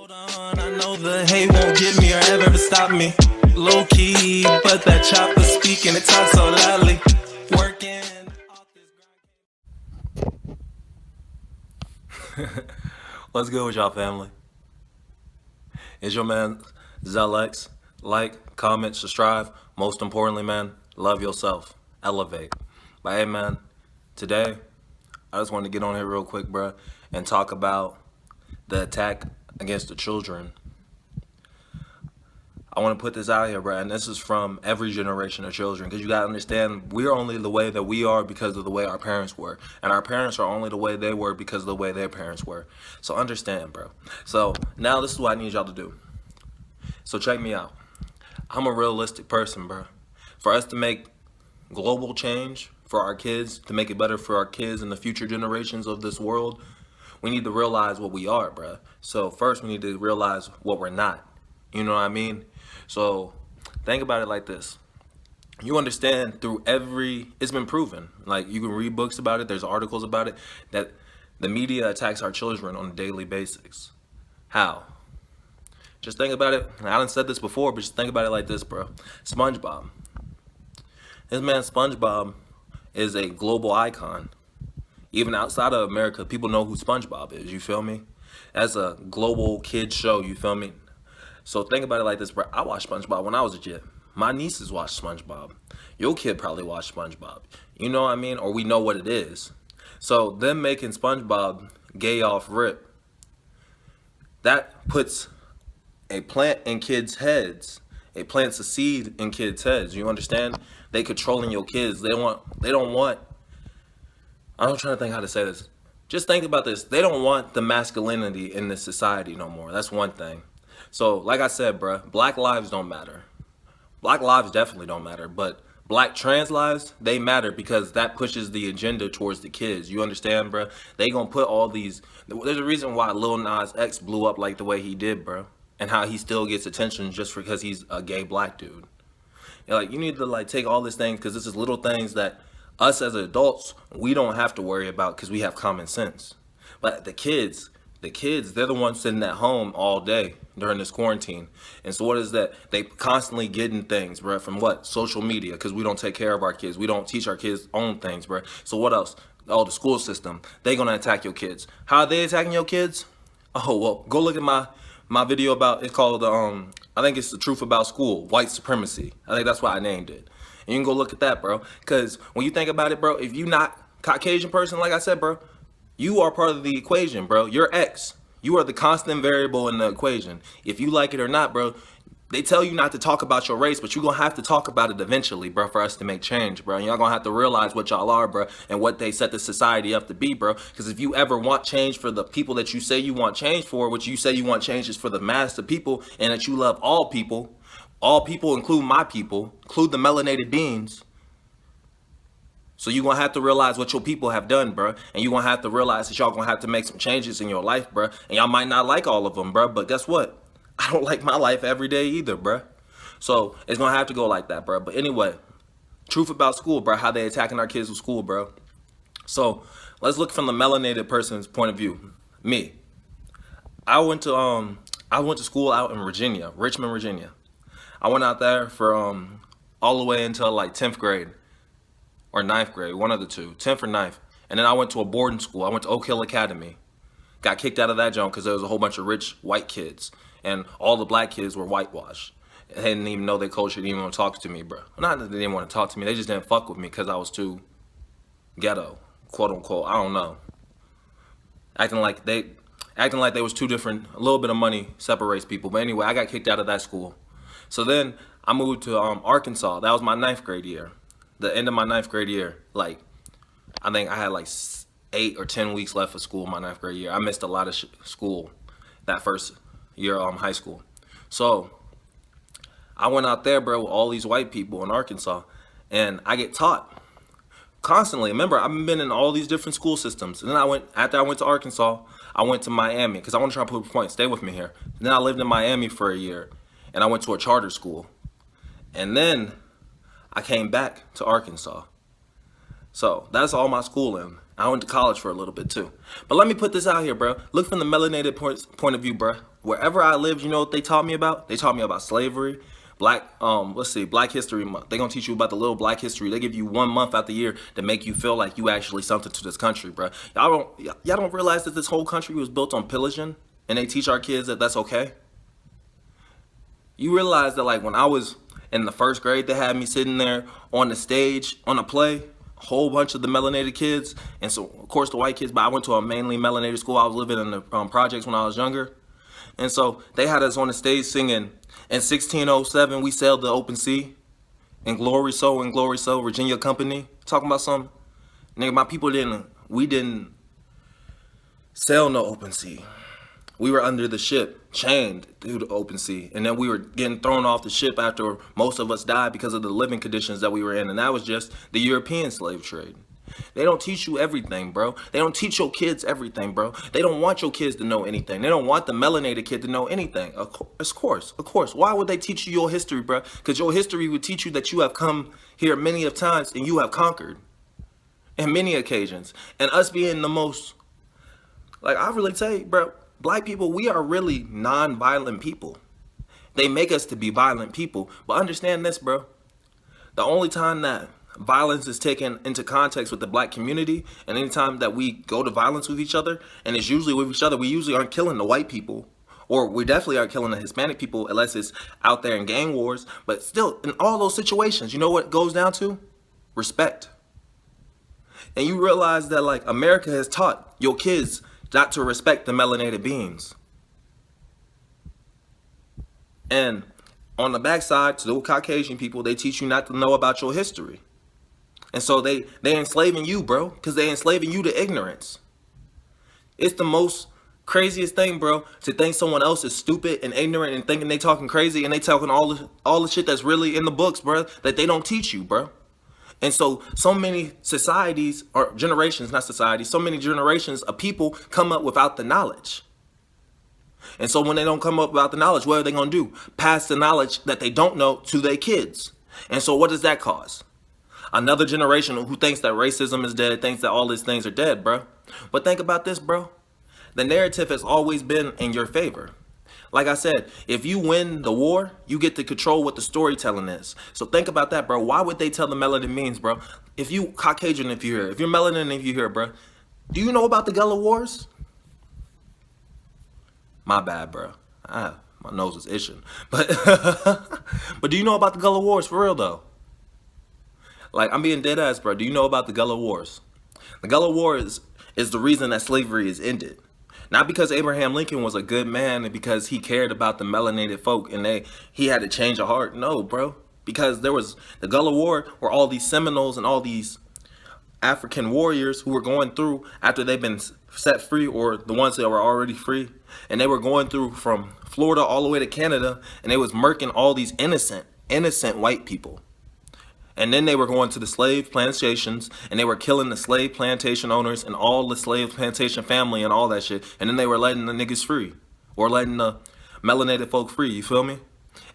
Hold on, I know the hate won't get me or ever stop me. Low key, but that chopper speaking, it talks so loudly. Working. What's good with y'all, family? It's your man ZELX. Like, comment, subscribe. Most importantly, man, love yourself. Elevate. But hey, man, today I just wanted to get on here real quick, bro, and talk about the attack against the children. I want to put this out here, bro, and this is from every generation of children, because you got to understand, we're only the way that we are because of the way our parents were, and our parents are only the way they were because of the way their parents were. So understand, bro. So now this is what I need y'all to do. So check me out. I'm a realistic person, bro. For us to make global change for our kids, to make it better for our kids and the future generations of this world, we need to realize what we are, bro. So first we need to realize what we're not. You know what I mean? So think about it like this. You understand through it's been proven, like you can read books about it, there's articles about it, that the media attacks our children on a daily basis. How? Just think about it. I done said this before, but just think about it like this, bro. SpongeBob. This man SpongeBob is a global icon. Even outside of America, people know who SpongeBob is, you feel me? That's a global kids show, you feel me? So think about it like this, bro. I watched SpongeBob when I was a kid. My nieces watched SpongeBob. Your kid probably watched SpongeBob. You know what I mean? Or we know what it is. So them making SpongeBob gay off rip, that puts a plant in kids' heads. It plants a seed in kids' heads. You understand? They controlling your kids. They don't want, I'm trying to think how to say this. Just think about this. They don't want the masculinity in this society no more. That's one thing. So, like I said, bro, black lives don't matter. Black lives definitely don't matter, but black trans lives, they matter because that pushes the agenda towards the kids. You understand, bro? They gonna put all these, there's a reason why Lil Nas X blew up like the way he did, bro, and how he still gets attention just because he's a gay black dude. Like, you need to like take all these things, because this is little things that us as adults, we don't have to worry about because we have common sense. But the kids, they're the ones sitting at home all day during this quarantine. And so what is that? They constantly getting things, bro, from what? Social media, because we don't take care of our kids. We don't teach our kids own things, bro. So what else? Oh, the school system. They gonna attack your kids. How are they attacking your kids? Oh, well, go look at my video about, it's called, I think it's The Truth About School, White Supremacy. I think that's why I named it. And you can go look at that, bro. Because when you think about it, bro, if you not Caucasian person, like I said, bro, you are part of the equation, bro. You're X. You are the constant variable in the equation. If you like it or not, bro, they tell you not to talk about your race, but you're going to have to talk about it eventually, bro, for us to make change, bro. And y'all going to have to realize what y'all are, bro, and what they set the society up to be, bro. Because if you ever want change for the people that you say you want change for, which you say you want change is for the mass of people, and that you love all people include my people, include the melanated beings. So you're going to have to realize what your people have done, bro. And you're going to have to realize that y'all going to have to make some changes in your life, bro. And y'all might not like all of them, bro. But guess what? I don't like my life every day either, bro. So it's going to have to go like that, bro. But anyway, truth about school, bro. How they attacking our kids with school, bro. So let's look from the melanated person's point of view. Me. I went to school out in Virginia, Richmond, Virginia. I went out there for all the way until like 10th grade. Or 9th grade, one of the two, 10th or 9th. And then I went to a boarding school. I went to Oak Hill Academy. Got kicked out of that joint because there was a whole bunch of rich white kids. And all the black kids were whitewashed. They didn't even know their culture, didn't even want to talk to me, bro. Not that they didn't want to talk to me, they just didn't fuck with me because I was too ghetto, quote unquote. I don't know. Acting like they was too different. A little bit of money separates people. But anyway, I got kicked out of that school. So then I moved to Arkansas. That was my 9th grade year. The end of my 9th grade year, like, I think I had like 8 or 10 weeks left of school my 9th grade year. I missed a lot of school that first year of high school. So I went out there, bro, with all these white people in Arkansas, and I get taught constantly. Remember, I've been in all these different school systems. And then after I went to Arkansas, I went to Miami, because I want to try to prove a point. Stay with me here. And then I lived in Miami for a year, and I went to a charter school. And then I came back to Arkansas. So that's all my schooling. I went to college for a little bit too. But let me put this out here, bro. Look from the melanated point of view, bro. Wherever I lived, you know what they taught me about? They taught me about slavery, Black History Month. They're gonna teach you about the little Black history. They give you 1 month out the year to make you feel like you actually something to this country, bro. Y'all don't realize that this whole country was built on pillaging, and they teach our kids that that's okay. You realize that, like, when I was in the first grade, they had me sitting there on the stage on a play, a whole bunch of the melanated kids, and so of course the white kids. But I went to a mainly melanated school. I was living in the projects when I was younger, and so they had us on the stage singing. In 1607, we sailed the open sea. In glory so, Virginia Company. Talking about some nigga, my people we didn't sail no open sea. We were under the ship, chained through the open sea. And then we were getting thrown off the ship after most of us died because of the living conditions that we were in. And that was just the European slave trade. They don't teach you everything, bro. They don't teach your kids everything, bro. They don't want your kids to know anything. They don't want the melanated kid to know anything. Of course. Why would they teach you your history, bro? Because your history would teach you that you have come here many of times and you have conquered in many occasions. And us being the most, like, I really tell you, bro, Black people, we are really non-violent people. They make us to be violent people. But understand this, bro. The only time that violence is taken into context with the Black community, and anytime that we go to violence with each other, and it's usually with each other, we usually aren't killing the white people, or we definitely aren't killing the Hispanic people unless it's out there in gang wars. But still, in all those situations, you know what it goes down to? Respect. And you realize that, like, America has taught your kids not to respect the melanated beings. And on the backside, to the Caucasian people, they teach you not to know about your history. And so they enslaving you, bro, because they enslaving you to ignorance. It's the most craziest thing, bro, to think someone else is stupid and ignorant and thinking they talking crazy, and they talking all the shit that's really in the books, bro, that they don't teach you, bro. And so many societies, or generations, not societies, so many generations of people come up without the knowledge. And so when they don't come up without the knowledge, what are they going to do? Pass the knowledge that they don't know to their kids. And so what does that cause? Another generation who thinks that racism is dead, thinks that all these things are dead, bro. But think about this, bro. The narrative has always been in your favor. Like I said, if you win the war, you get to control what the storytelling is. So think about that, bro. Why would they tell the melanin means, bro? If you Caucasian, if you're here, if you're melanin, if you're here, bro, do you know about the Gullah Wars? My bad, bro. My nose is itching. But but do you know about the Gullah Wars for real though? Like, I'm being dead ass, bro. Do you know about the Gullah Wars? The Gullah Wars is the reason that slavery is ended. Not because Abraham Lincoln was a good man and because he cared about the melanated folk and he had to change a heart. No, bro. Because there was the Gullah War where all these Seminoles and all these African warriors who were going through after they've been set free, or the ones that were already free, and they were going through from Florida all the way to Canada, and they was murking all these innocent white people. And then they were going to the slave plantations, and they were killing the slave plantation owners and all the slave plantation family and all that shit. And then they were letting the niggas free, or letting the melanated folk free, you feel me?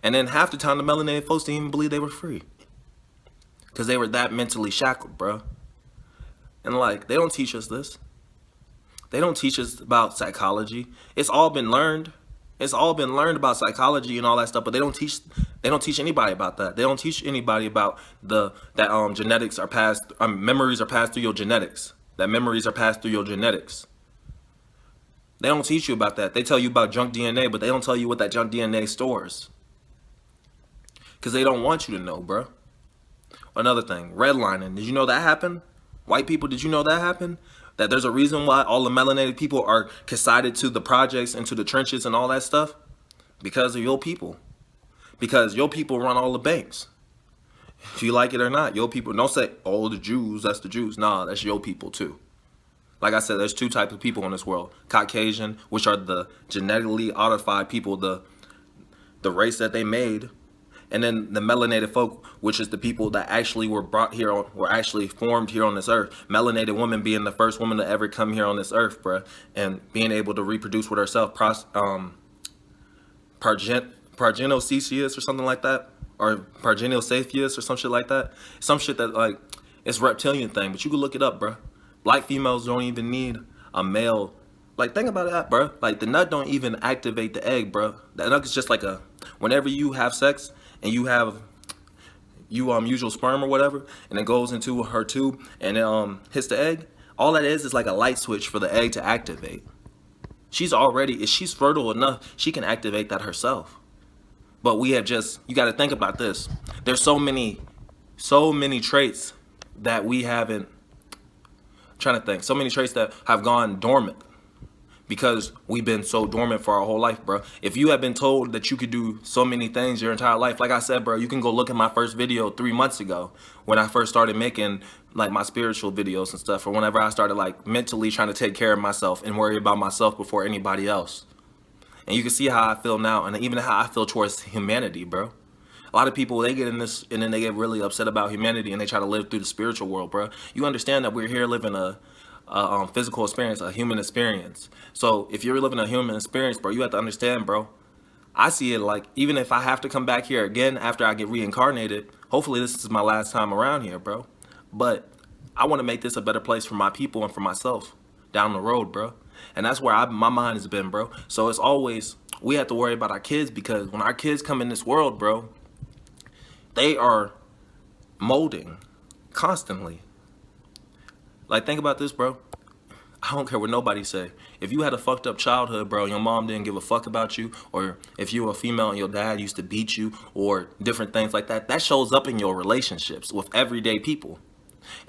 And then half the time the melanated folks didn't even believe they were free, because they were that mentally shackled, bro. And like, they don't teach us this. They don't teach us about psychology. It's all been learned. It's all been learned about psychology and all that stuff, but they don't teach anybody about that. They don't teach anybody about that genetics are passed, memories are passed through your genetics. That memories are passed through your genetics. They don't teach you about that. They tell you about junk DNA, but they don't tell you what that junk DNA stores. Because they don't want you to know, bro. Another thing, redlining. Did you know that happened? White people, did you know that happened? That there's a reason why all the melanated people are consigned to the projects and to the trenches and all that stuff? Because of your people. Because your people run all the banks. If you like it or not, your people. Don't say, oh, the Jews, that's the Jews. Nah, that's your people too. Like I said, there's two types of people in this world. Caucasian, which are the genetically modified people, the race that they made. And then the melanated folk, which is the people that actually were brought here, were actually formed here on this earth. Melanated woman being the first woman to ever come here on this earth, bruh, and being able to reproduce with herself, pargenocephalus or something like that, or pargenocephalus or some shit like that. Some shit that, like, it's reptilian thing, but you can look it up, bruh. Black females don't even need a male, Like, think about that, bro. Like, the nut don't even activate the egg, bro. The nut is just like a, whenever you have sex and you have, you use your sperm or whatever, and it goes into her tube and it hits the egg, all that is like a light switch for the egg to activate. She's already, if she's fertile enough, she can activate that herself. But we have just, you got to think about this. There's so many traits that we haven't, I'm trying to think, so many traits that have gone dormant because we've been so dormant for our whole life, bro. If you have been told that you could do so many things your entire life, like I said, bro, you can go look at my first video 3 months ago when I first started making like my spiritual videos and stuff, or whenever I started like mentally trying to take care of myself and worry about myself before anybody else. And you can see how I feel now, and even how I feel towards humanity, bro. A lot of people, they get in this and then they get really upset about humanity and they try to live through the spiritual world, bro. You understand that we're here living a physical experience, a human experience. So if you're living a human experience, bro, you have to understand, bro. I see it like, even if I have to come back here again after I get reincarnated, hopefully this is my last time around here, bro. But I want to make this a better place for my people and for myself down the road, bro. And that's where my mind has been, bro. So it's always, we have to worry about our kids, because when our kids come in this world, bro, they are molding constantly. Like, think about this, bro. I don't care what nobody say. If you had a fucked up childhood, bro, your mom didn't give a fuck about you, or if you were a female and your dad used to beat you, or different things like that, that shows up in your relationships with everyday people.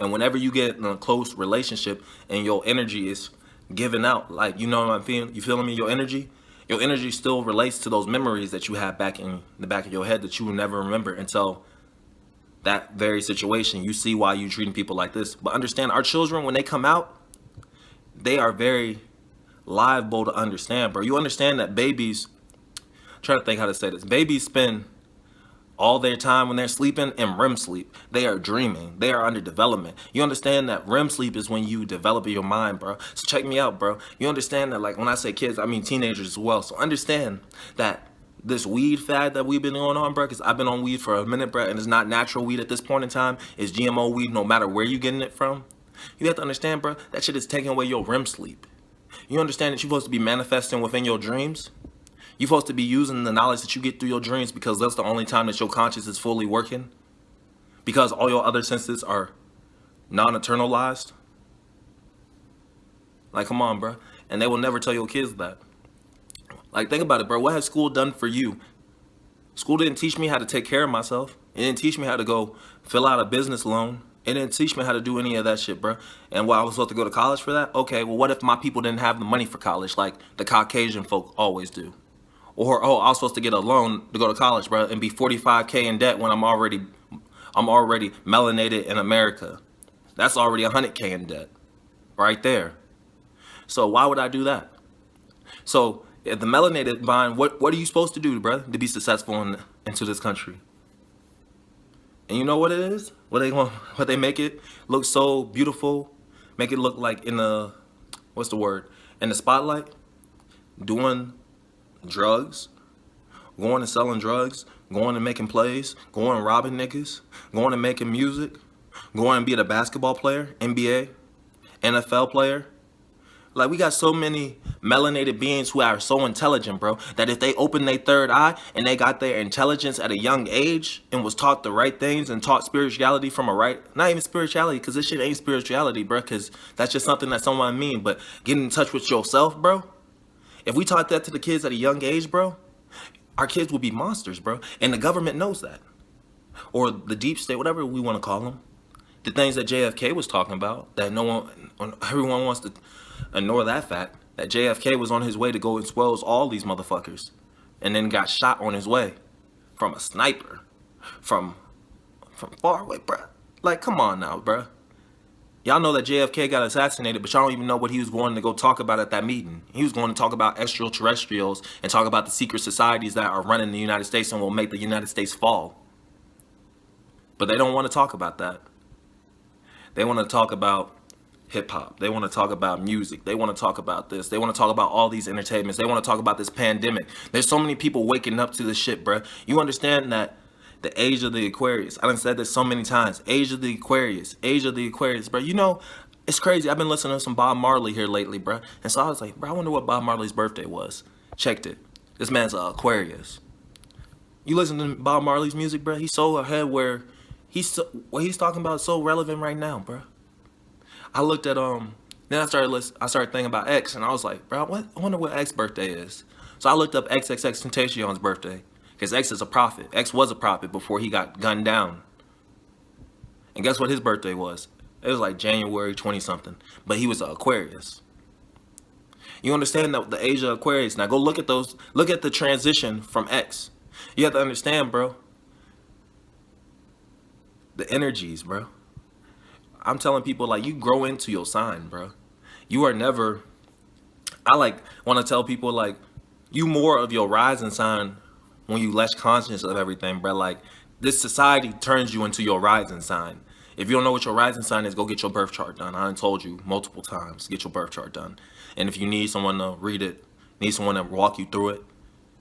And whenever you get in a close relationship and your energy is given out, like, you know what I'm feeling? You feeling me? Your energy still relates to those memories that you have back in the back of your head that you will never remember until that very situation. You see why you treating people like this. But understand, our children, when they come out, they are very liable to understand, bro. You understand that babies, I'm trying to think how to say this. Babies spend all their time when they're sleeping in REM sleep. They are dreaming. They are under development. You understand that REM sleep is when you develop your mind, bro. So check me out, bro. You understand that, like, when I say kids, I mean teenagers as well. So understand that this weed fad that we've been going on, bro, because I've been on weed for a minute, bro, and it's not natural weed at this point in time. It's GMO weed, no matter where you're getting it from. You have to understand, bro, that shit is taking away your REM sleep. You understand that you're supposed to be manifesting within your dreams? You're supposed to be using the knowledge that you get through your dreams, because that's the only time that your conscious is fully working. Because all your other senses are non-eternalized. Like, come on, bro. And they will never tell your kids that. Like, think about it, bro. What has school done for you? School didn't teach me how to take care of myself. It didn't teach me how to go fill out a business loan. It didn't teach me how to do any of that shit, bro. And what, I was supposed to go to college for that? Okay, well, what if my people didn't have the money for college like the Caucasian folk always do? Or, oh, I was supposed to get a loan to go to college, bro, and be 45K in debt when I'm already melanated in America. That's already 100K in debt right there. So why would I do that? So if the melanated mind, what are you supposed to do, bro, to be successful into this country? And you know what it is? What they make it look so beautiful, make it look like in the, what's the word? In the spotlight, doing drugs, going and selling drugs, going and making plays, going and robbing niggas, going and making music, going and being a basketball player, NBA, NFL player. Like, we got so many melanated beings who are so intelligent, bro, that if they open their third eye and they got their intelligence at a young age and was taught the right things and taught spirituality from a right, not even spirituality, because this shit ain't spirituality, bro, because that's just something that someone mean, but getting in touch with yourself, bro. If we taught that to the kids at a young age, bro, our kids would be monsters, bro. And the government knows that. Or the deep state, whatever we want to call them. The things that JFK was talking about, that everyone wants to ignore that fact, that JFK was on his way to go expose all these motherfuckers and then got shot on his way from a sniper from far away, bro. Like, come on now, bro. Y'all know that JFK got assassinated, but y'all don't even know what he was going to go talk about at that meeting. He was going to talk about extraterrestrials and talk about the secret societies that are running the United States and will make the United States fall. But they don't want to talk about that. They want to talk about hip-hop. They want to talk about music. They want to talk about this. They want to talk about all these entertainments. They want to talk about this pandemic. There's so many people waking up to this shit, bro. You understand that the age of the Aquarius, I done said this so many times, age of the Aquarius, bro. You know, It's crazy. I've been listening to some Bob Marley here lately, bro. And so I was like, bro, I wonder what Bob Marley's birthday was. Checked it. This man's Aquarius. You listen to Bob Marley's music, bro. He's so ahead where what he's talking about is so relevant right now, bro. I looked at then I started thinking about X, and I was like, bro, I wonder what X's birthday is. So I looked up XXXTentacion's birthday, because X is a prophet. X was a prophet before he got gunned down. And guess what his birthday was? It was like January 20 something, but he was an Aquarius. You understand the age of Aquarius. Now go look at those. Look at the transition from X. You have to understand, bro. The energies, bro. I'm telling people, like, you grow into your sign, bro. You are never. I want to tell people, like, you more of your rising sign when you less conscious of everything, bro. Like, this society turns you into your rising sign. If you don't know what your rising sign is, go get your birth chart done. I done told you multiple times, get your birth chart done. And if you need someone to read it, need someone to walk you through it,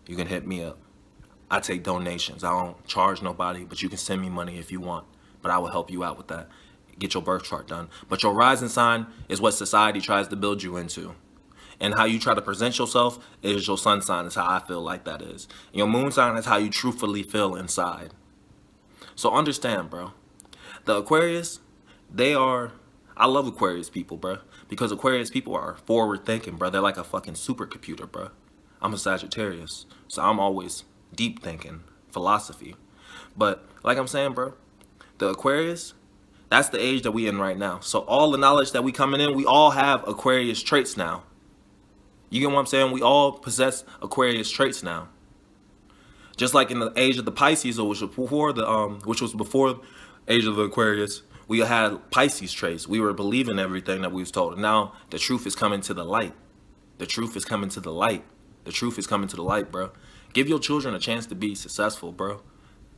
you can hit me up. I take donations. I don't charge nobody, but you can send me money if you want. But I will help you out with that. Get your birth chart done. But your rising sign is what society tries to build you into. And how you try to present yourself is your sun sign, is how I feel like that is. Your moon sign is how you truthfully feel inside. So understand, bro. The Aquarius, I love Aquarius people, bro. Because Aquarius people are forward thinking, bro. They're like a fucking supercomputer, bro. I'm a Sagittarius, so I'm always deep thinking, philosophy. But like I'm saying, bro, the Aquarius, that's the age that we in right now. So all the knowledge that we coming in, we all have Aquarius traits now. You get what I'm saying? We all possess Aquarius traits now. Just like in the age of the Pisces, which was before age of the Aquarius, we had Pisces traits. We were believing everything that we was told. And now the truth is coming to the light. The truth is coming to the light. The truth is coming to the light, bro. Give your children a chance to be successful, bro.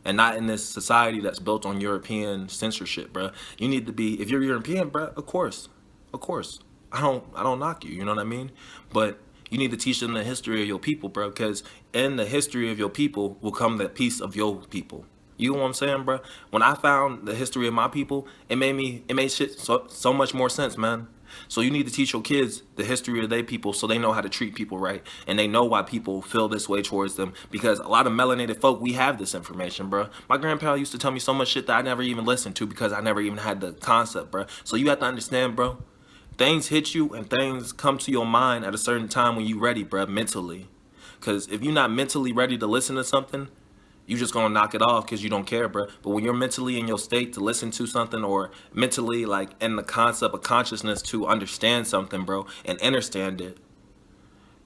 And not in this society that's built on European censorship, bro. You need to be, if you're European, bro, of course. I don't knock you, you know what I mean? But you need to teach them the history of your people, bro, because in the history of your people will come the peace of your people. You know what I'm saying, bro? When I found the history of my people, it made shit so much more sense, man. So you need to teach your kids the history of their people so they know how to treat people right. And they know why people feel this way towards them. Because a lot of melanated folk, we have this information, bro. My grandpa used to tell me so much shit that I never even listened to because I never even had the concept, bro. So you have to understand, bro. Things hit you and things come to your mind at a certain time when you're ready, bro, mentally. Because if you're not mentally ready to listen to something, you just gonna knock it off because you don't care, bro. But when you're mentally in your state to listen to something, or mentally like in the concept of consciousness to understand something, bro, and understand it,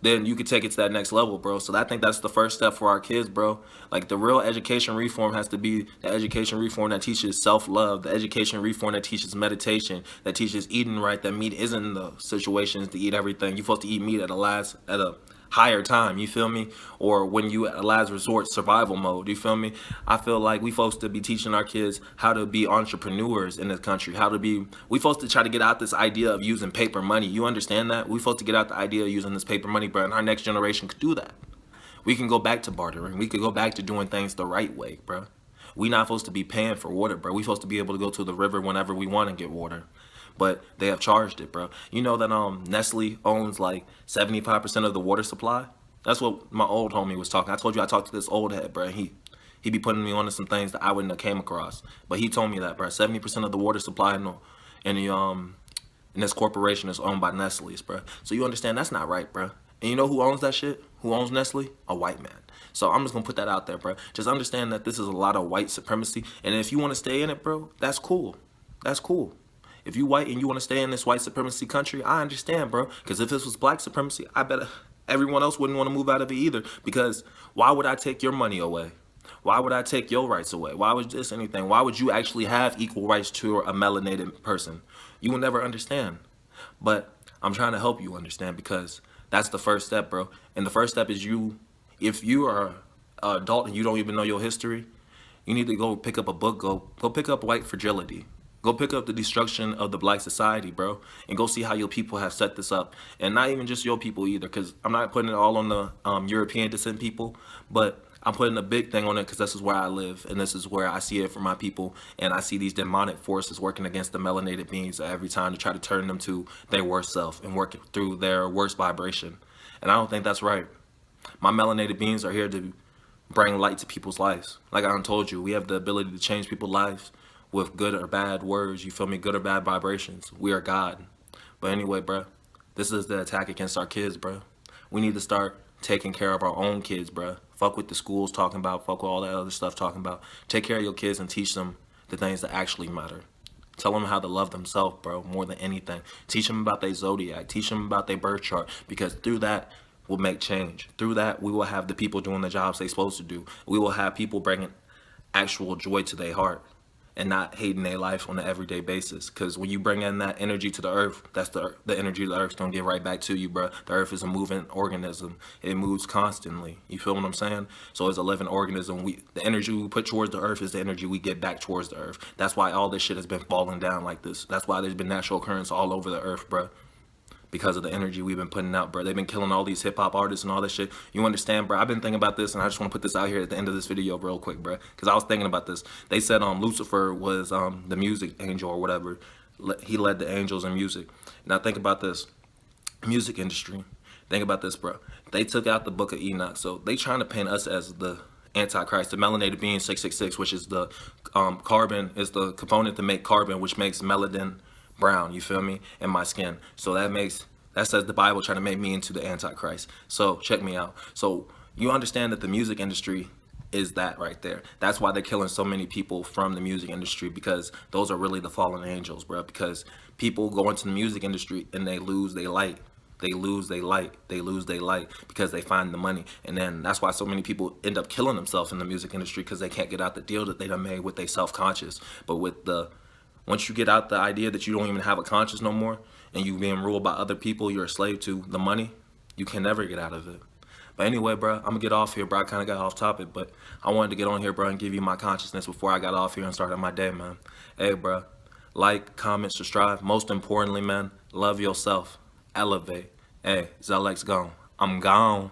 then you could take it to that next level, bro. So I think that's the first step for our kids, bro. Like, the real education reform has to be the education reform that teaches self-love, the education reform that teaches meditation, that teaches eating right, that meat isn't the situations to eat everything. You're supposed to eat meat at a higher time, you feel me? Or when you at a last resort survival mode, you feel me? I feel like we supposed to be teaching our kids how to be entrepreneurs in this country, we supposed to try to get out this idea of using paper money. You understand that? We supposed to get out the idea of using this paper money, bro, and our next generation could do that. We can go back to bartering. We could go back to doing things the right way, bro. We not supposed to be paying for water, bro. We supposed to be able to go to the river whenever we want to get water. But they have charged it, bro. You know that Nestle owns like 75% of the water supply? That's what my old homie was talking. I told you I talked to this old head, bro. He be putting me onto some things that I wouldn't have came across. But he told me that, bro. 70% of the water supply in this corporation is owned by Nestle's, bro. So you understand that's not right, bro. And you know who owns that shit? Who owns Nestle? A white man. So I'm just gonna put that out there, bro. Just understand that this is a lot of white supremacy. And if you want to stay in it, bro, that's cool. That's cool. If you white and you want to stay in this white supremacy country, I understand, bro. Because if this was black supremacy, I bet everyone else wouldn't want to move out of it either. Because why would I take your money away? Why would I take your rights away? Why would this anything? Why would you actually have equal rights to a melanated person? You will never understand. But I'm trying to help you understand, because that's the first step, bro. And the first step is if you are an adult and you don't even know your history, you need to go pick up a book. Go pick up White Fragility. Go pick up The Destruction of the Black Society, bro, and go see how your people have set this up. And not even just your people either, because I'm not putting it all on the European descent people, but I'm putting a big thing on it because this is where I live and this is where I see it for my people, and I see these demonic forces working against the melanated beings every time to try to turn them to their worst self and work through their worst vibration. And I don't think that's right. My melanated beings are here to bring light to people's lives. Like I told you, we have the ability to change people's lives with good or bad words, you feel me, good or bad vibrations. We are God. But anyway, bro, this is the attack against our kids, bro. We need to start taking care of our own kids, bro. Fuck what the schools talking about, fuck what all that other stuff talking about. Take care of your kids and teach them the things that actually matter. Tell them how to love themselves, bro, more than anything. Teach them about their zodiac. Teach them about their birth chart, because through that, we'll make change. Through that, we will have the people doing the jobs they're supposed to do. We will have people bringing actual joy to their heart and not hating their life on an everyday basis. Because when you bring in that energy to the earth, that's the energy the earth's gonna give right back to you, bro. The earth is a moving organism. It moves constantly. You feel what I'm saying? So as a living organism, the energy we put towards the earth is the energy we get back towards the earth. That's why all this shit has been falling down like this. That's why there's been natural occurrence all over the earth, bro. Because of the energy we've been putting out, bro. They've been killing all these hip-hop artists and all that shit. You understand, bro? I've been thinking about this, and I just want to put this out here at the end of this video real quick, bro. Because I was thinking about this. They said Lucifer was the music angel or whatever. He led the angels in music. Now think about this. Music industry. Think about this, bro. They took out the book of Enoch. So they trying to paint us as the Antichrist, the melanated being 666, which is the carbon, is the component to make carbon, which makes melanin brown, you feel me, in my skin. So that says the Bible trying to make me into the Antichrist. So check me out. So you understand that the music industry is that right there. That's why they're killing so many people from the music industry, because those are really the fallen angels, bro. Because people go into the music industry and they lose their light. They lose their light. They lose their light because they find the money. And then that's why so many people end up killing themselves in the music industry, because they can't get out the deal that they done made with their self-conscious. But once you get out the idea that you don't even have a conscience no more, and you being ruled by other people, you're a slave to the money, you can never get out of it. But anyway, bro, I'm gonna get off here, bro. I kind of got off topic, but I wanted to get on here, bro, and give you my consciousness before I got off here and started my day, man. Hey, bro, like, comment, subscribe. Most importantly, man, love yourself. Elevate. Hey, ZELX gone. I'm gone.